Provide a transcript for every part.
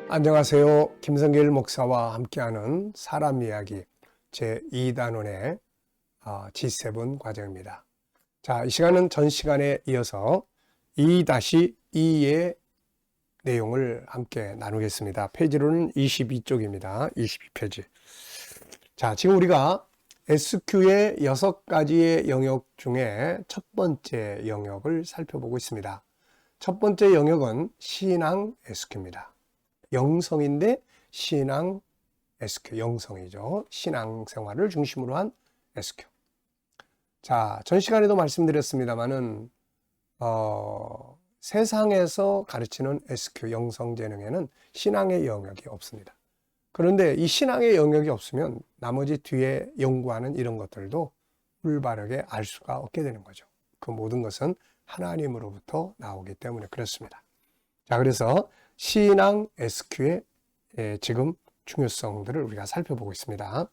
안녕하세요. 김성길 목사와 함께하는 사람 이야기 제2단원의 G7 과정입니다. 자, 이 시간은 전 시간에 이어서 2-2의 내용을 함께 나누겠습니다. 페이지로는 22쪽입니다. 22페이지. 자, 지금 우리가 SQ의 6가지의 영역 중에 첫 번째 영역을 살펴보고 있습니다. 첫 번째 영역은 신앙 SQ입니다. 영성인데 신앙 SQ, 영성이죠. 신앙생활을 중심으로 한 SQ. 자, 전 시간에도 말씀드렸습니다만은 세상에서 가르치는 SQ, 영성재능에는 신앙의 영역이 없습니다. 그런데 이 신앙의 영역이 없으면 나머지 뒤에 연구하는 이런 것들도 올바르게 알 수가 없게 되는 거죠. 그 모든 것은 하나님으로부터 나오기 때문에 그렇습니다. 자, 그래서 신앙 SQ의 지금 중요성들을 우리가 살펴보고 있습니다.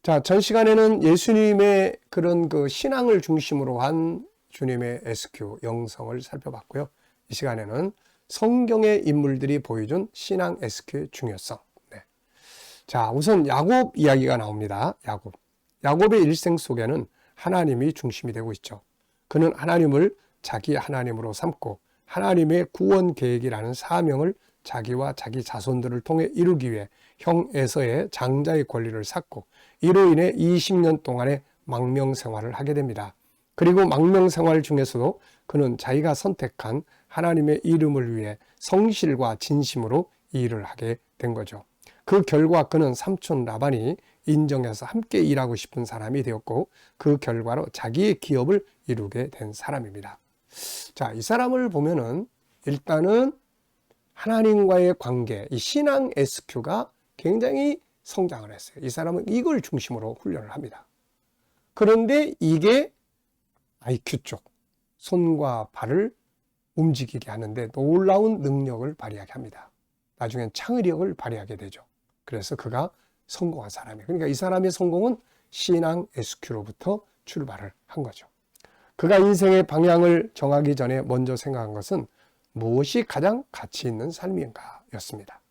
자, 전 시간에는 예수님의 그런 그 신앙을 중심으로 한 주님의 SQ, 영성을 살펴봤고요. 이 시간에는 성경의 인물들이 보여준 신앙 SQ의 중요성. 네. 자, 우선 야곱 이야기가 나옵니다. 야곱의 일생 속에는 하나님이 중심이 되고 있죠. 그는 하나님을 자기 하나님으로 삼고 하나님의 구원 계획이라는 사명을 자기와 자기 자손들을 통해 이루기 위해 형 에서의 장자의 권리를 샀고 이로 인해 20년 동안의 망명 생활을 하게 됩니다. 그리고 망명 생활 중에서도 그는 자기가 선택한 하나님의 이름을 위해 성실과 진심으로 일을 하게 된 거죠. 그 결과 그는 삼촌 라반이 인정해서 함께 일하고 싶은 사람이 되었고 그 결과로 자기의 기업을 이루게 된 사람입니다. 자, 이 사람을 보면은 일단은 하나님과의 관계, 이 신앙 SQ가 굉장히 성장을 했어요. 이 사람은 이걸 중심으로 훈련을 합니다. 그런데 이게 IQ 쪽, 손과 발을 움직이게 하는데 놀라운 능력을 발휘하게 합니다. 나중엔 창의력을 발휘하게 되죠. 그래서 그가 성공한 사람이에요. 그러니까 이 사람의 성공은 신앙 SQ로부터 출발을 한 거죠. 그가 인생의 방향을 정하기 전에 먼저 생각한 것은 무엇이 가장 가치 있는 삶인가 였습니다.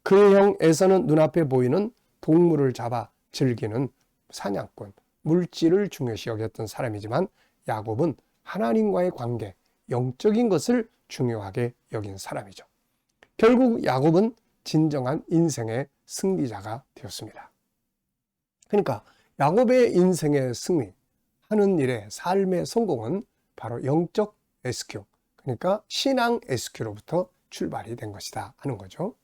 그 형에서는 눈앞에 보이는 동물을 잡아 즐기는 사냥꾼, 물질을 중요시 여겼던 사람이지만 야곱은 하나님과의 관계, 영적인 것을 중요하게 여긴 사람이죠. 결국 야곱은 진정한 인생의 승리자가 되었습니다. 그러니까 야곱의 인생의 승리, 하는 일의 삶의 성공은 바로 영적 SQ, 그러니까 신앙 SQ로부터 출발이 된 것이다 하는 거죠.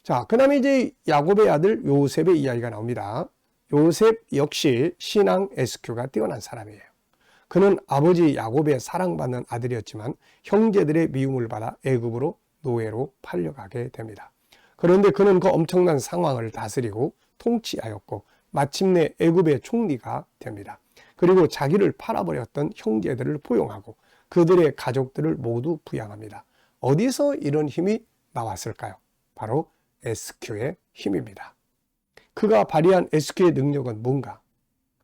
자, 그 다음에 이제 야곱의 아들 요셉의 이야기가 나옵니다. 요셉 역시 신앙 SQ가 뛰어난 사람이에요. 그는 아버지 야곱의 사랑받는 아들이었지만 형제들의 미움을 받아 애굽으로 노예로 팔려가게 됩니다. 그런데 그는 그 엄청난 상황을 다스리고 통치하였고 마침내 애굽의 총리가 됩니다. 그리고 자기를 팔아버렸던 형제들을 포용하고 그들의 가족들을 모두 부양합니다. 어디서 이런 힘이 나왔을까요? 바로 SQ의 힘입니다. 그가 발휘한 SQ의 능력은 뭔가?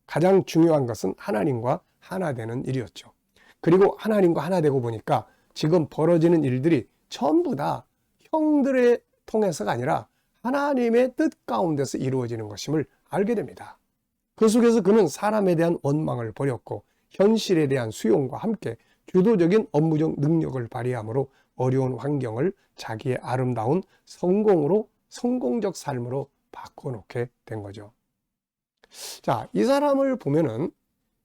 가장 중요한 것은 하나님과 하나 되는 일이었죠. 그리고 하나님과 하나 되고 보니까 지금 벌어지는 일들이 전부 다 형들의 통해서가 아니라 하나님의 뜻 가운데서 이루어지는 것임을 알게 됩니다. 그 속에서 그는 사람에 대한 원망을 버렸고 현실에 대한 수용과 함께 주도적인 업무적 능력을 발휘함으로 어려운 환경을 자기의 아름다운 성공적 삶으로 바꿔놓게 된 거죠. 자, 이 사람을 보면은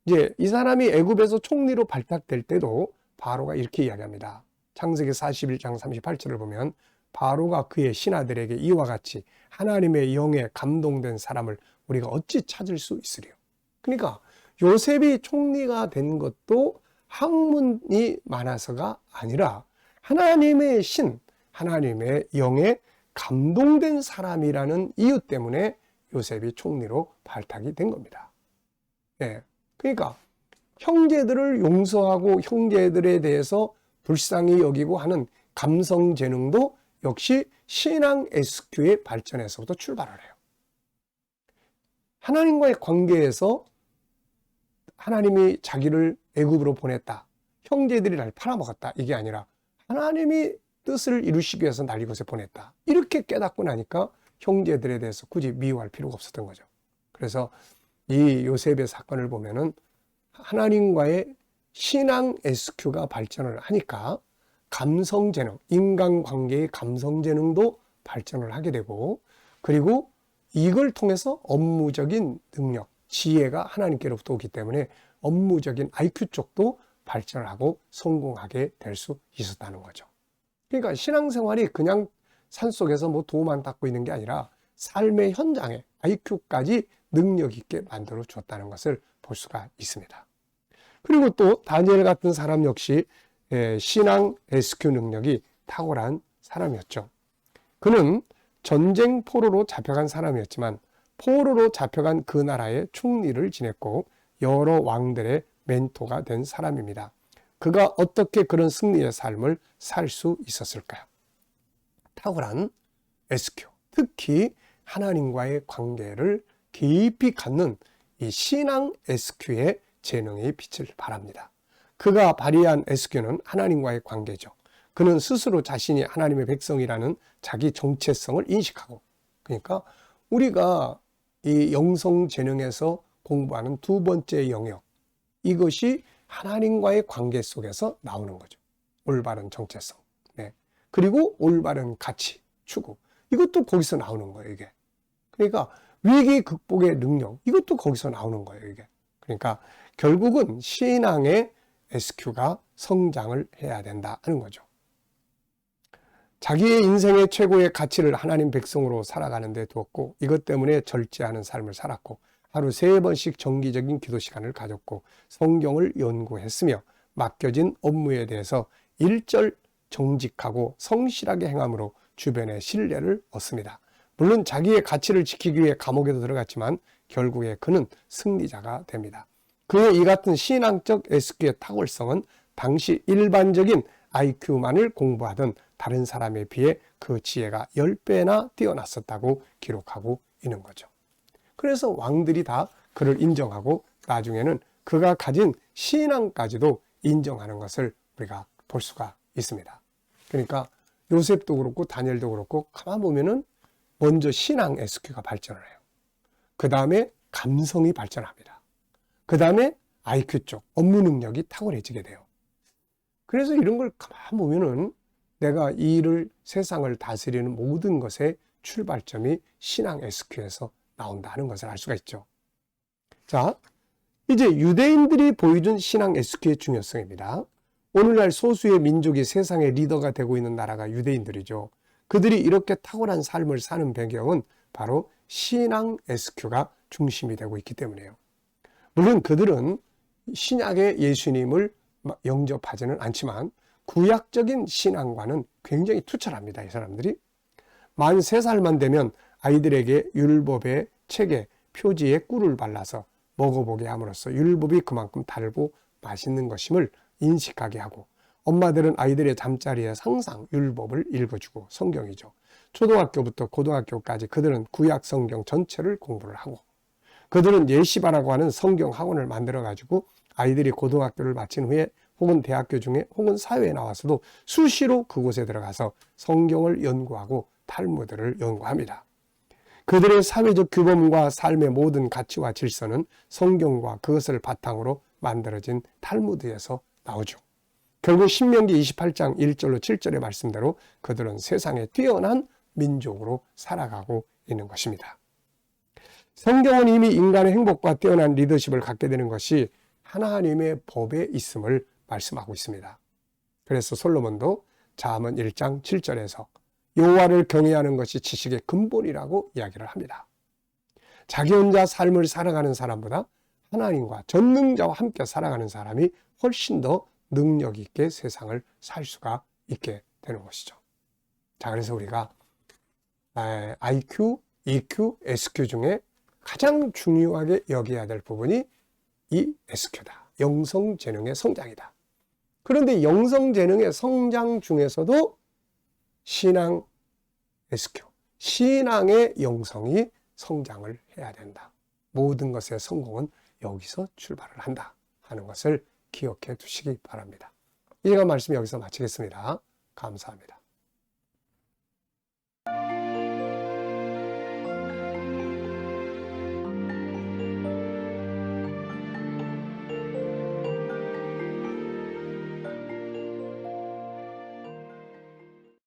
이제 이 사람이 애굽에서 총리로 발탁될 때도 바로가 이렇게 이야기합니다. 창세기 41장 38절을 보면 바로가 그의 신하들에게 이와 같이 하나님의 영에 감동된 사람을 우리가 어찌 찾을 수 있으리요. 그러니까 요셉이 총리가 된 것도 학문이 많아서가 아니라 하나님의 하나님의 영에 감동된 사람이라는 이유 때문에 요셉이 총리로 발탁이 된 겁니다. 네. 그러니까 형제들을 용서하고 형제들에 대해서 불쌍히 여기고 하는 감성 재능도 역시 신앙 SQ의 발전에서부터 출발을 해요. 하나님과의 관계에서 하나님이 자기를 애굽으로 보냈다. 형제들이 날 팔아먹었다. 이게 아니라 하나님이 뜻을 이루시기 위해서 날 이곳에 보냈다. 이렇게 깨닫고 나니까 형제들에 대해서 굳이 미워할 필요가 없었던 거죠. 그래서 이 요셉의 사건을 보면은 하나님과의 신앙 SQ가 발전을 하니까 감성재능, 인간관계의 감성재능도 발전을 하게 되고, 그리고 이걸 통해서 업무적인 능력, 지혜가 하나님께로부터 오기 때문에 업무적인 IQ 쪽도 발전을 하고 성공하게 될 수 있었다는 거죠. 그러니까 신앙생활이 그냥 산속에서 뭐 도만 닦고 있는 게 아니라 삶의 현장에 IQ까지 능력 있게 만들어 줬다는 것을 볼 수가 있습니다. 그리고 또 다니엘 같은 사람 역시 신앙 SQ 능력이 탁월한 사람이었죠. 그는 전쟁 포로로 잡혀간 사람이었지만 포로로 잡혀간 그 나라의 총리를 지냈고 여러 왕들의 멘토가 된 사람입니다. 그가 어떻게 그런 승리의 삶을 살 수 있었을까요? 탁월한 SQ, 특히 하나님과의 관계를 깊이 갖는 이 신앙 SQ의 재능이 빛을 발합니다. 그가 발휘한 SQ는 하나님과의 관계죠. 그는 스스로 자신이 하나님의 백성이라는 자기 정체성을 인식하고, 그러니까 우리가 이 영성 재능에서 공부하는 두 번째 영역, 이것이 하나님과의 관계 속에서 나오는 거죠. 올바른 정체성. 네. 그리고 올바른 가치, 추구. 이것도 거기서 나오는 거예요, 이게. 그러니까 위기 극복의 능력, 이것도 거기서 나오는 거예요, 이게. 그러니까 결국은 신앙의 SQ가 성장을 해야 된다 하는 거죠. 자기의 인생의 최고의 가치를 하나님 백성으로 살아가는 데 두었고, 이것 때문에 절제하는 삶을 살았고, 하루 3번씩 정기적인 기도 시간을 가졌고, 성경을 연구했으며, 맡겨진 업무에 대해서 일절 정직하고 성실하게 행함으로 주변의 신뢰를 얻습니다. 물론 자기의 가치를 지키기 위해 감옥에도 들어갔지만 결국에 그는 승리자가 됩니다. 그의 이 같은 신앙적 SQ의 탁월성은 당시 일반적인 IQ만을 공부하던 다른 사람에 비해 그 지혜가 10배나 뛰어났었다고 기록하고 있는 거죠. 그래서 왕들이 다 그를 인정하고 나중에는 그가 가진 신앙까지도 인정하는 것을 우리가 볼 수가 있습니다. 그러니까 요셉도 그렇고 다니엘도 그렇고 가만 보면은 먼저 신앙 SQ가 발전을 해요. 그 다음에 감성이 발전합니다. 그 다음에 IQ 쪽 업무 능력이 탁월해지게 돼요. 그래서 이런 걸 가만 보면은 내가 이 일을, 세상을 다스리는 모든 것의 출발점이 신앙 SQ에서 나온다는 것을 알 수가 있죠. 자, 이제 유대인들이 보여준 신앙 SQ의 중요성입니다. 오늘날 소수의 민족이 세상의 리더가 되고 있는 나라가 유대인들이죠. 그들이 이렇게 탁월한 삶을 사는 배경은 바로 신앙 SQ가 중심이 되고 있기 때문이에요. 물론 그들은 신약의 예수님을 영접하지는 않지만 구약적인 신앙과는 굉장히 투철합니다. 이 사람들이. 만 3살만 되면 아이들에게 율법의 책에 표지에 꿀을 발라서 먹어보게 함으로써 율법이 그만큼 달고 맛있는 것임을 인식하게 하고, 엄마들은 아이들의 잠자리에 항상 율법을 읽어주고, 성경이죠. 초등학교부터 고등학교까지 그들은 구약 성경 전체를 공부를 하고, 그들은 예시바라고 하는 성경 학원을 만들어가지고 아이들이 고등학교를 마친 후에 혹은 대학교 중에 혹은 사회에 나와서도 수시로 그곳에 들어가서 성경을 연구하고 탈무드를 연구합니다. 그들의 사회적 규범과 삶의 모든 가치와 질서는 성경과 그것을 바탕으로 만들어진 탈무드에서 나오죠. 결국 신명기 28장 1절로 7절의 말씀대로 그들은 세상에 뛰어난 민족으로 살아가고 있는 것입니다. 성경은 이미 인간의 행복과 뛰어난 리더십을 갖게 되는 것이 하나님의 법에 있음을 말씀하고 있습니다. 그래서 솔로몬도 잠언 1장 7절에서 여호와를 경외하는 것이 지식의 근본이라고 이야기를 합니다. 자기 혼자 삶을 살아가는 사람보다 하나님과 전능자와 함께 살아가는 사람이 훨씬 더 능력 있게 세상을 살 수가 있게 되는 것이죠. 자, 그래서 우리가 IQ, EQ, SQ 중에 가장 중요하게 여겨야 될 부분이 이 SQ다. 영성재능의 성장이다. 그런데 영성재능의 성장 중에서도 신앙 SQ, 신앙의 영성이 성장을 해야 된다. 모든 것의 성공은 여기서 출발을 한다 하는 것을 기억해 두시기 바랍니다. 이 시간 말씀 여기서 마치겠습니다. 감사합니다.